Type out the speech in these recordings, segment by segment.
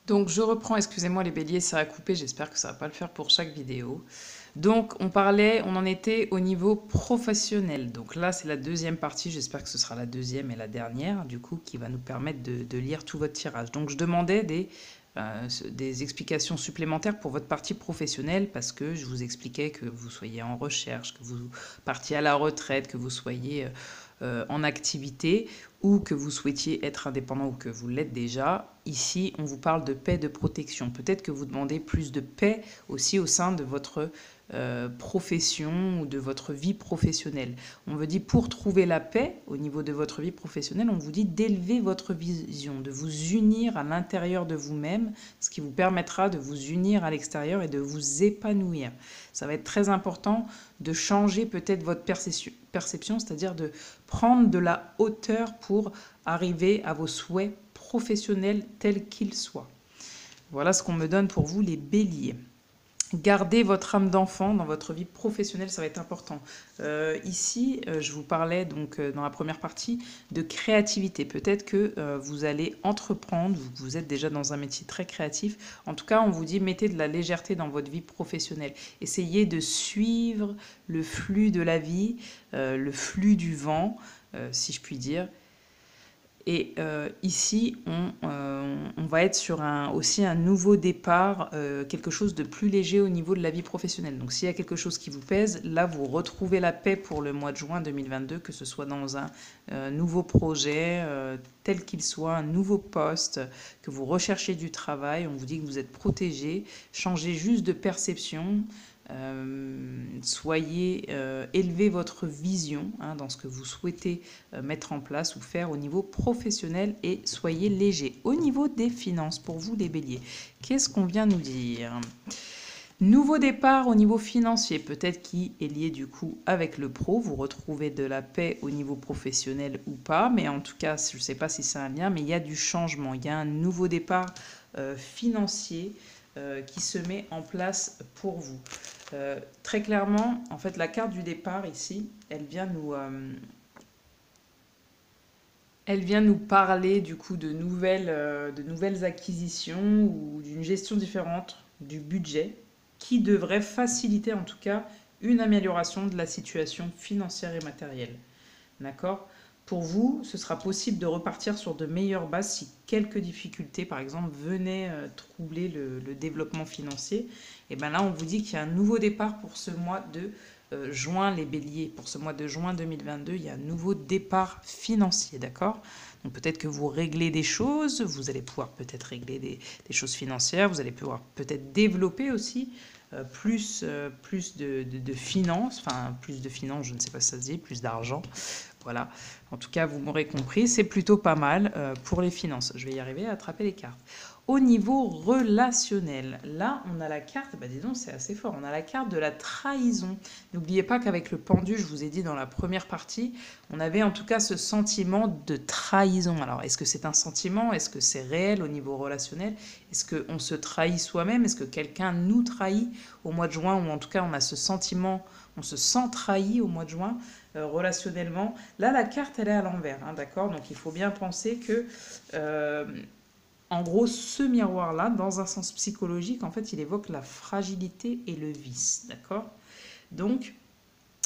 Donc je reprends, excusez-moi les béliers, ça a coupé, j'espère que ça va pas le faire pour chaque vidéo. Donc on en était au niveau professionnel. Donc là c'est la deuxième partie, j'espère que ce sera la deuxième et la dernière, du coup, qui va nous permettre de lire tout votre tirage. Donc je demandais des explications supplémentaires pour votre partie professionnelle parce que je vous expliquais que vous soyez en recherche, que vous partiez à la retraite, que vous soyez en activité ou que vous souhaitiez être indépendant ou que vous l'êtes déjà. Ici, on vous parle de paix, de protection. Peut-être que vous demandez plus de paix aussi au sein de votre profession ou de votre vie professionnelle. On vous dit pour trouver la paix au niveau de votre vie professionnelle, on vous dit d'élever votre vision, de vous unir à l'intérieur de vous-même, ce qui vous permettra de vous unir à l'extérieur et de vous épanouir. Ça va être très important de changer peut-être votre perception, c'est-à-dire de prendre de la hauteur pour arriver à vos souhaits professionnels tels qu'ils soient. Voilà ce qu'on me donne pour vous les béliers. Gardez votre âme d'enfant dans votre vie professionnelle, ça va être important. Ici, je vous parlais donc dans la première partie de créativité. Peut-être que vous allez entreprendre, vous êtes déjà dans un métier très créatif. En tout cas, on vous dit mettez de la légèreté dans votre vie professionnelle. Essayez de suivre le flux de la vie, le flux du vent, si je puis dire. Et ici, on va être sur aussi un nouveau départ, quelque chose de plus léger au niveau de la vie professionnelle. Donc s'il y a quelque chose qui vous pèse, là, vous retrouvez la paix pour le mois de juin 2022, que ce soit dans un nouveau projet, tel qu'il soit, un nouveau poste, que vous recherchez du travail, on vous dit que vous êtes protégé, changez juste de perception. Élevez votre vision dans ce que vous souhaitez mettre en place ou faire au niveau professionnel et soyez léger. Au niveau des finances, pour vous les béliers, qu'est-ce qu'on vient nous dire? Nouveau départ au niveau financier, peut-être qui est lié du coup avec le pro, vous retrouvez de la paix au niveau professionnel ou pas, mais en tout cas, je ne sais pas si c'est un lien, mais il y a du changement, il y a un nouveau départ financier qui se met en place pour vous. Très clairement, en fait, la carte du départ ici, elle vient nous parler du coup de nouvelles acquisitions ou d'une gestion différente du budget qui devrait faciliter en tout cas une amélioration de la situation financière et matérielle. D'accord? Pour vous, ce sera possible de repartir sur de meilleures bases si quelques difficultés, par exemple, venaient troubler le développement financier. Et bien là, on vous dit qu'il y a un nouveau départ pour ce mois de juin, les béliers. Pour ce mois de juin 2022, il y a un nouveau départ financier, d'accord? Donc peut-être que vous réglez des choses, vous allez pouvoir peut-être régler des choses financières, vous allez pouvoir peut-être développer aussi plus de finances, enfin plus de finances, je ne sais pas si ça se dit, plus d'argent. Voilà, en tout cas, vous m'aurez compris, c'est plutôt pas mal pour les finances. Je vais y arriver à attraper les cartes. Au niveau relationnel, là, on a la carte, bah dis donc, c'est assez fort, on a la carte de la trahison. N'oubliez pas qu'avec le pendu, je vous ai dit dans la première partie, on avait en tout cas ce sentiment de trahison. Alors, est-ce que c'est un sentiment? Est-ce que c'est réel au niveau relationnel? Est-ce qu'on se trahit soi-même? Est-ce que quelqu'un nous trahit au mois de juin? Ou en tout cas, on a ce sentiment, on se sent trahi au mois de juin relationnellement. Là, la carte, elle est à l'envers, d'accord? Donc, il faut bien penser que, en gros, ce miroir-là, dans un sens psychologique, en fait, il évoque la fragilité et le vice, d'accord? Donc,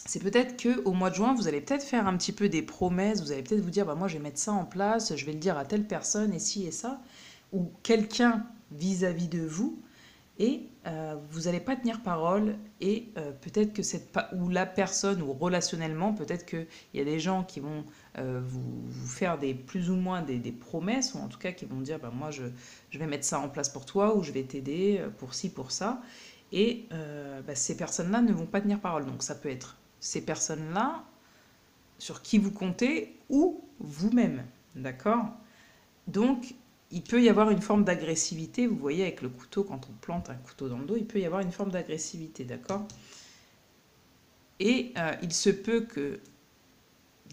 c'est peut-être qu'au mois de juin, vous allez peut-être faire un petit peu des promesses, vous allez peut-être vous dire, bah, moi, je vais mettre ça en place, je vais le dire à telle personne, et ci et ça, ou quelqu'un vis-à-vis de vous, et vous n'allez pas tenir parole et peut-être que ou la personne ou relationnellement peut-être qu'il y a des gens qui vont vous faire plus ou moins des promesses ou en tout cas qui vont dire bah, moi je vais mettre ça en place pour toi ou je vais t'aider pour ci pour ça et bah, ces personnes-là ne vont pas tenir parole, donc ça peut être ces personnes-là sur qui vous comptez ou vous-même, d'accord? Donc il peut y avoir une forme d'agressivité, vous voyez avec le couteau, quand on plante un couteau dans le dos, il peut y avoir une forme d'agressivité, d'accord? Et il se peut que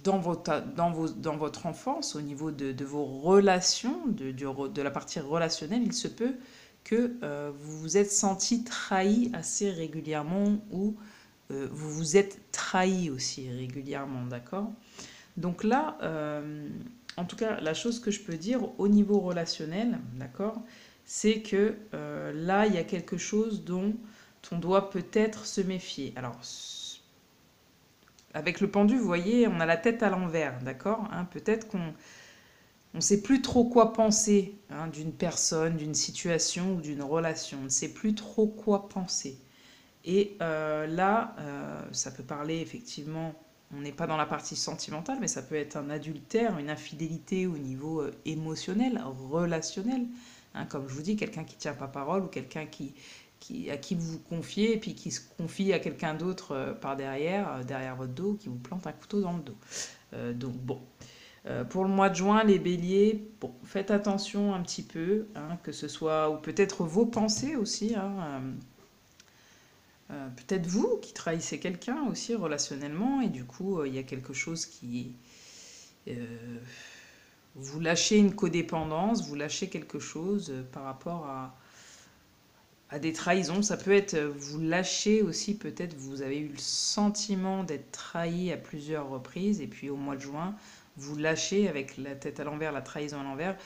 dans votre enfance, au niveau de vos relations, de la partie relationnelle, il se peut que vous vous êtes senti trahi assez régulièrement ou vous vous êtes trahi aussi régulièrement, d'accord? Donc là, en tout cas, la chose que je peux dire au niveau relationnel, d'accord, c'est que là, il y a quelque chose dont on doit peut-être se méfier. Alors, avec le pendu, vous voyez, on a la tête à l'envers, d'accord, hein. Peut-être qu'on ne sait plus trop quoi penser, hein, d'une personne, d'une situation ou d'une relation. On ne sait plus trop quoi penser. Et là, ça peut parler effectivement, on n'est pas dans la partie sentimentale, mais ça peut être un adultère, une infidélité au niveau émotionnel, relationnel, hein. Comme je vous dis, quelqu'un qui ne tient pas parole ou quelqu'un à qui vous vous confiez et puis qui se confie à quelqu'un d'autre par derrière, derrière votre dos, qui vous plante un couteau dans le dos. Donc bon, pour le mois de juin, les béliers, bon, faites attention un petit peu, hein, que ce soit, ou peut-être vos pensées aussi, hein, peut-être vous qui trahissez quelqu'un aussi relationnellement, et du coup, il y a quelque chose qui... euh, vous lâchez une codépendance, vous lâchez quelque chose par rapport à des trahisons. Ça peut être, vous lâchez aussi, peut-être vous avez eu le sentiment d'être trahi à plusieurs reprises, et puis au mois de juin, vous lâchez avec la tête à l'envers, la trahison à l'envers,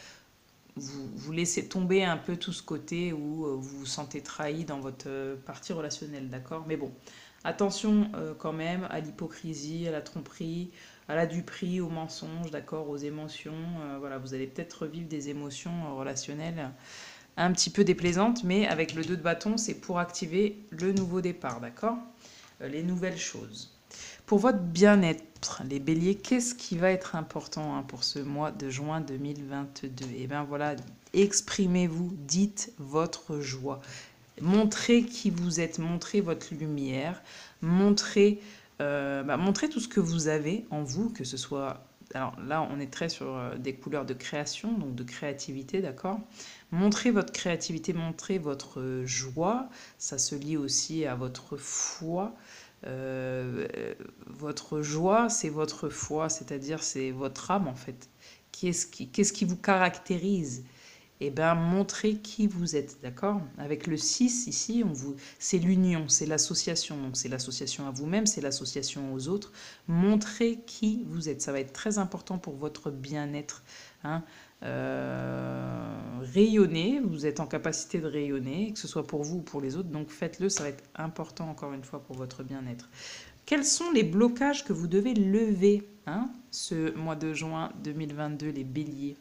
vous laissez tomber un peu tout ce côté où vous vous sentez trahi dans votre partie relationnelle, d'accord? Mais bon, attention quand même à l'hypocrisie, à la tromperie, à la duperie, au mensonge, d'accord? Aux émotions. Voilà, vous allez peut-être revivre des émotions relationnelles un petit peu déplaisantes, mais avec le 2 de bâton, c'est pour activer le nouveau départ, d'accord? Les nouvelles choses. Pour votre bien-être, les béliers, qu'est-ce qui va être important, hein, pour ce mois de juin 2022? Et bien voilà, exprimez-vous, dites votre joie. Montrez qui vous êtes, montrez votre lumière, montrez tout ce que vous avez en vous, que ce soit... Alors là, on est très sur des couleurs de création, donc de créativité, d'accord? Montrez votre créativité, montrez votre joie. Ça se lie aussi à votre foi. Euh, Votre joie, c'est votre foi, c'est-à-dire c'est votre âme en fait. Qu'est-ce qui vous caractérise? Eh bien, montrez qui vous êtes, d'accord? Avec le 6 ici, c'est l'union, c'est l'association. Donc, c'est l'association à vous-même, c'est l'association aux autres. Montrez qui vous êtes. Ça va être très important pour votre bien-être, hein. Rayonnez, vous êtes en capacité de rayonner, que ce soit pour vous ou pour les autres. Donc, faites-le, ça va être important encore une fois pour votre bien-être. Quels sont les blocages que vous devez lever, hein, ce mois de juin 2022, les béliers?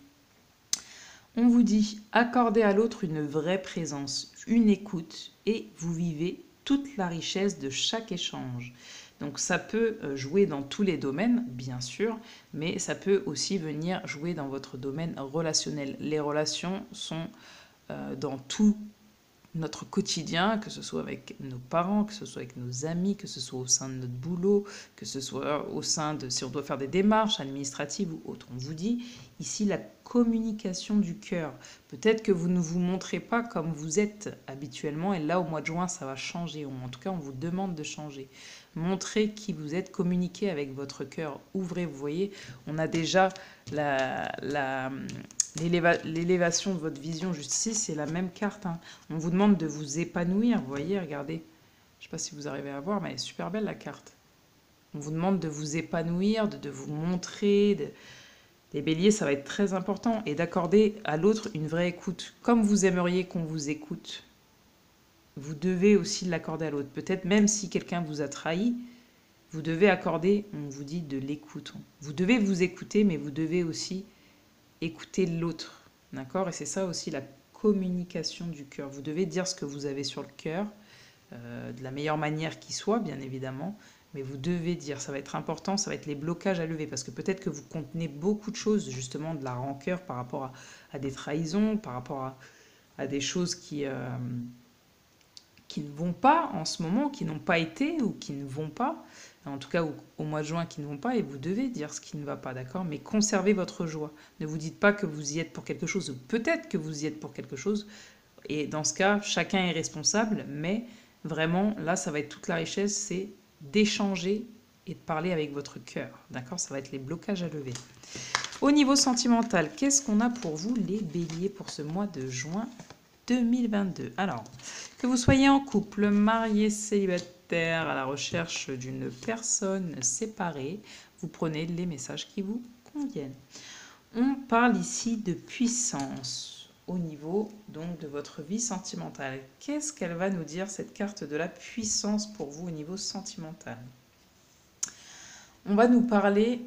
On vous dit, accordez à l'autre une vraie présence, une écoute, et vous vivez toute la richesse de chaque échange. Donc ça peut jouer dans tous les domaines, bien sûr, mais ça peut aussi venir jouer dans votre domaine relationnel. Les relations sont dans tout notre quotidien, que ce soit avec nos parents, que ce soit avec nos amis, que ce soit au sein de notre boulot, que ce soit au sein de, si on doit faire des démarches administratives ou autres. On vous dit ici la communication du cœur. Peut-être que vous ne vous montrez pas comme vous êtes habituellement, et là au mois de juin ça va changer, ou en tout cas on vous demande de changer. Montrez qui vous êtes, communiquez avec votre cœur, ouvrez, vous voyez, on a déjà l'élévation de votre vision juste ici, c'est la même carte, hein. On vous demande de vous épanouir, vous voyez, regardez. Je ne sais pas si vous arrivez à voir, mais elle est super belle la carte. On vous demande de vous épanouir, de vous montrer. Les béliers, ça va être très important. Et d'accorder à l'autre une vraie écoute. Comme vous aimeriez qu'on vous écoute, vous devez aussi l'accorder à l'autre. Peut-être même si quelqu'un vous a trahi, vous devez accorder, on vous dit, de l'écoute. Vous devez vous écouter, mais vous devez aussi écouter l'autre. D'accord? Et c'est ça aussi la communication du cœur. Vous devez dire ce que vous avez sur le cœur, de la meilleure manière qui soit, bien évidemment, mais vous devez dire, ça va être important, ça va être les blocages à lever, parce que peut-être que vous contenez beaucoup de choses, justement de la rancœur par rapport à des trahisons, par rapport à des choses qui ne vont pas en ce moment, qui n'ont pas été ou qui ne vont pas, en tout cas au mois de juin qui ne vont pas, et vous devez dire ce qui ne va pas, d'accord? Mais conservez votre joie. Ne vous dites pas que vous y êtes pour quelque chose, ou peut-être que vous y êtes pour quelque chose, et dans ce cas, chacun est responsable, mais vraiment, là, ça va être toute la richesse, c'est d'échanger et de parler avec votre cœur, d'accord? Ça va être les blocages à lever. Au niveau sentimental, qu'est-ce qu'on a pour vous, les béliers, pour ce mois de juin 2022? Alors, que vous soyez en couple, marié, célibataire, à la recherche d'une personne séparée, vous prenez les messages qui vous conviennent. On parle ici de puissance. au niveau donc de votre vie sentimentale. Qu'est-ce qu'elle va nous dire, cette carte de la puissance pour vous au niveau sentimental? On va nous parler,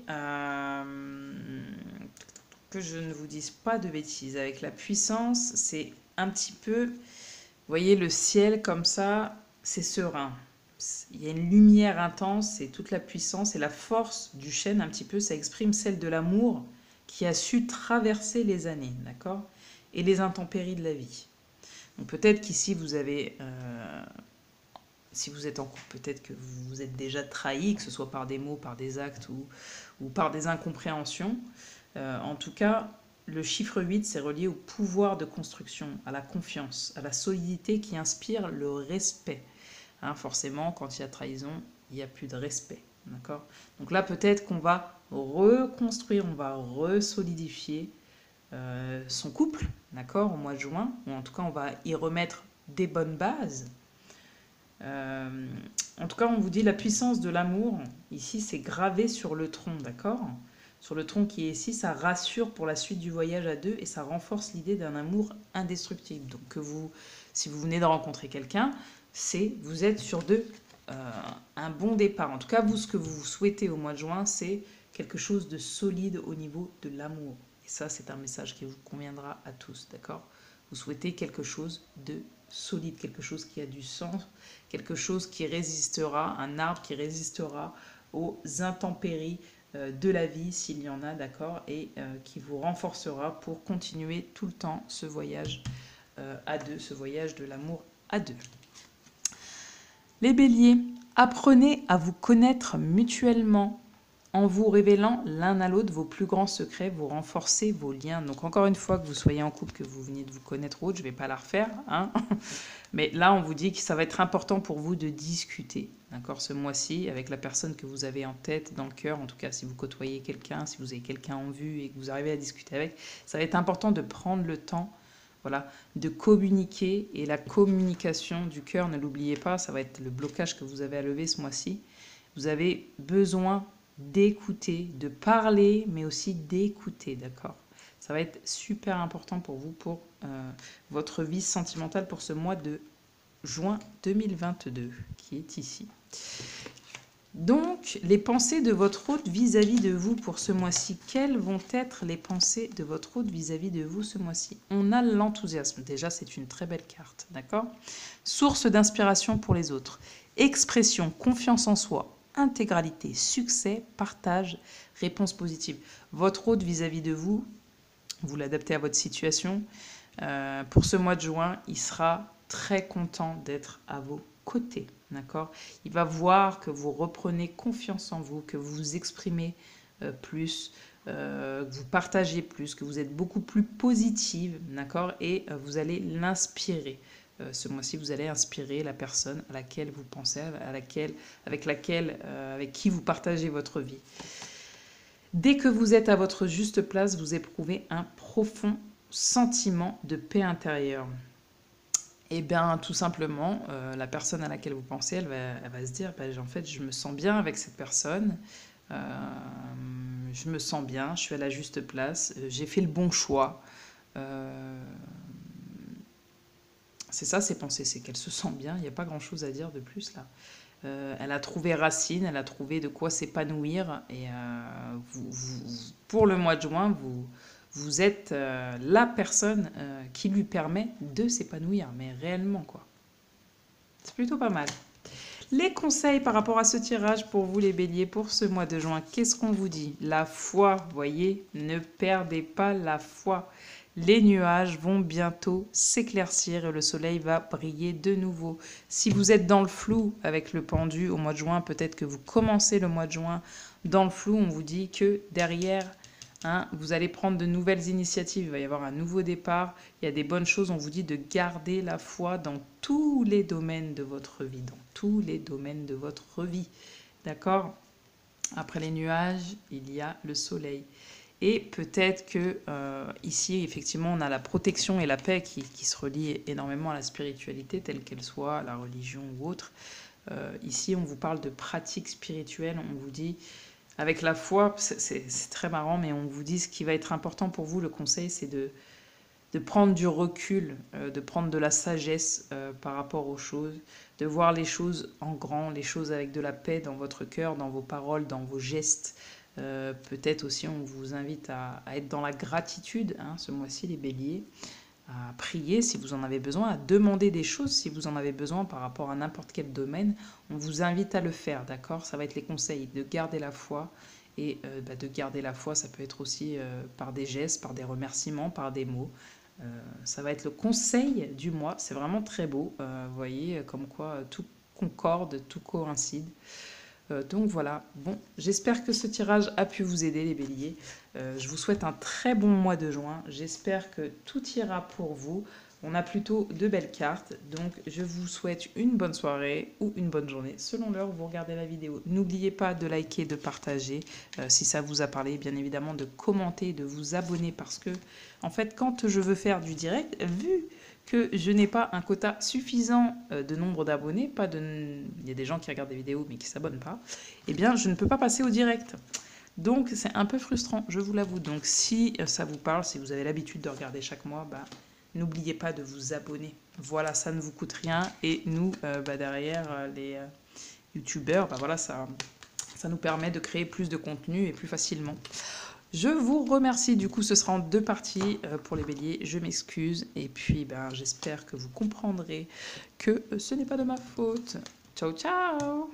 que je ne vous dise pas de bêtises, avec la puissance, c'est un petit peu, vous voyez le ciel comme ça, c'est serein. Il y a une lumière intense, c'est toute la puissance et la force du chêne un petit peu, ça exprime celle de l'amour qui a su traverser les années, d'accord? Et les intempéries de la vie. Donc peut-être qu'ici vous avez, si vous êtes en couple, peut-être que vous vous êtes déjà trahi, que ce soit par des mots, par des actes ou par des incompréhensions. En tout cas, le chiffre 8, c'est relié au pouvoir de construction, à la confiance, à la solidité qui inspire le respect. Hein, forcément, quand il y a trahison, il n'y a plus de respect. D'accord? Donc là, peut-être qu'on va reconstruire, on va resolidifier son couple, d'accord, au mois de juin, ou en tout cas, on va y remettre des bonnes bases. En tout cas, on vous dit la puissance de l'amour, ici, c'est gravé sur le tronc, d'accord? Sur le tronc qui est ici, ça rassure pour la suite du voyage à deux et ça renforce l'idée d'un amour indestructible. Donc, que vous, si vous venez de rencontrer quelqu'un, vous êtes sur un bon départ. En tout cas, vous, ce que vous souhaitez au mois de juin, c'est quelque chose de solide au niveau de l'amour. Et ça, c'est un message qui vous conviendra à tous, d'accord? Vous souhaitez quelque chose de solide, quelque chose qui a du sens, quelque chose qui résistera, un arbre qui résistera aux intempéries de la vie, s'il y en a, d'accord, et qui vous renforcera pour continuer tout le temps ce voyage à deux, ce voyage de l'amour à deux. Les béliers, apprenez à vous connaître mutuellement en vous révélant l'un à l'autre vos plus grands secrets, vous renforcez vos liens. Donc encore une fois, que vous soyez en couple, que vous veniez de vous connaître ou autre, je ne vais pas la refaire, hein. Mais là, on vous dit que ça va être important pour vous de discuter, d'accord, ce mois-ci, avec la personne que vous avez en tête, dans le cœur. En tout cas, si vous côtoyez quelqu'un, si vous avez quelqu'un en vue et que vous arrivez à discuter avec, ça va être important de prendre le temps, voilà, de communiquer. Et la communication du cœur, ne l'oubliez pas, ça va être le blocage que vous avez à lever ce mois-ci. Vous avez besoin d'écouter, de parler, mais aussi d'écouter, d'accord? Ça va être super important pour vous, pour votre vie sentimentale pour ce mois de juin 2022, qui est ici. Donc, les pensées de votre hôte vis-à-vis de vous pour ce mois-ci. Quelles vont être les pensées de votre hôte vis-à-vis de vous ce mois-ci? On a l'enthousiasme. Déjà, c'est une très belle carte, d'accord? Source d'inspiration pour les autres. Expression, confiance en soi, intégralité, succès, partage, réponse positive. Votre hôte vis-à-vis de vous, vous l'adaptez à votre situation. Pour ce mois de juin, il sera très content d'être à vos côtés, d'accord? Il va voir que vous reprenez confiance en vous, que vous vous exprimez plus, que vous partagez plus, que vous êtes beaucoup plus positive, d'accord? Et vous allez l'inspirer. Ce mois-ci, vous allez inspirer la personne à laquelle vous pensez, avec qui vous partagez votre vie. Dès que vous êtes à votre juste place, vous éprouvez un profond sentiment de paix intérieure. Eh bien, tout simplement, la personne à laquelle vous pensez, elle va se dire, en fait, je me sens bien avec cette personne, je me sens bien, je suis à la juste place, j'ai fait le bon choix. C'est ça, ses pensées, c'est qu'elle se sent bien, il n'y a pas grand-chose à dire de plus là. Elle a trouvé racine, elle a trouvé de quoi s'épanouir, et pour le mois de juin, vous êtes la personne qui lui permet de s'épanouir, mais réellement, quoi. C'est plutôt pas mal. Les conseils par rapport à ce tirage pour vous les béliers pour ce mois de juin, qu'est-ce qu'on vous dit? La foi, voyez, ne perdez pas la foi. Les nuages vont bientôt s'éclaircir et le soleil va briller de nouveau. Si vous êtes dans le flou avec le pendu au mois de juin, peut-être que vous commencez le mois de juin dans le flou, on vous dit que derrière, hein, vous allez prendre de nouvelles initiatives, il va y avoir un nouveau départ, il y a des bonnes choses, on vous dit de garder la foi dans tous les domaines de votre vie, dans tous les domaines de votre vie, d'accord? Après les nuages, il y a le soleil. Et peut-être que ici, effectivement, on a la protection et la paix qui se relient énormément à la spiritualité, telle qu'elle soit, à la religion ou autre. Ici, on vous parle de pratiques spirituelles, on vous dit... Avec la foi, c'est très marrant, mais on vous dit ce qui va être important pour vous, le conseil, c'est de prendre du recul, de prendre de la sagesse par rapport aux choses, de voir les choses en grand, les choses avec de la paix dans votre cœur, dans vos paroles, dans vos gestes. Peut-être aussi on vous invite à être dans la gratitude, hein, ce mois-ci les béliers, à prier si vous en avez besoin, à demander des choses si vous en avez besoin par rapport à n'importe quel domaine. On vous invite à le faire, d'accord? Ça va être les conseils, de garder la foi. Et de garder la foi, ça peut être aussi par des gestes, par des remerciements, par des mots. Ça va être le conseil du mois. C'est vraiment très beau. Vous voyez, comme quoi tout concorde, tout coïncide. Donc voilà, bon, j'espère que ce tirage a pu vous aider les béliers. Je vous souhaite un très bon mois de juin. J'espère que tout ira pour vous. On a plutôt de belles cartes, donc je vous souhaite une bonne soirée ou une bonne journée selon l'heure où vous regardez la vidéo. N'oubliez pas de liker, de partager si ça vous a parlé, bien évidemment de commenter, de vous abonner parce que en fait quand je veux faire du direct, vu que je n'ai pas un quota suffisant de nombre d'abonnés, il y a des gens qui regardent des vidéos mais qui ne s'abonnent pas, eh bien je ne peux pas passer au direct. Donc c'est un peu frustrant, je vous l'avoue. Donc si ça vous parle, si vous avez l'habitude de regarder chaque mois, n'oubliez pas de vous abonner. Voilà, ça ne vous coûte rien. Et nous, derrière, les youtubeurs, voilà, ça nous permet de créer plus de contenu et plus facilement. Je vous remercie. Du coup, ce sera en 2 parties pour les béliers. Je m'excuse. Et puis, j'espère que vous comprendrez que ce n'est pas de ma faute. Ciao, ciao!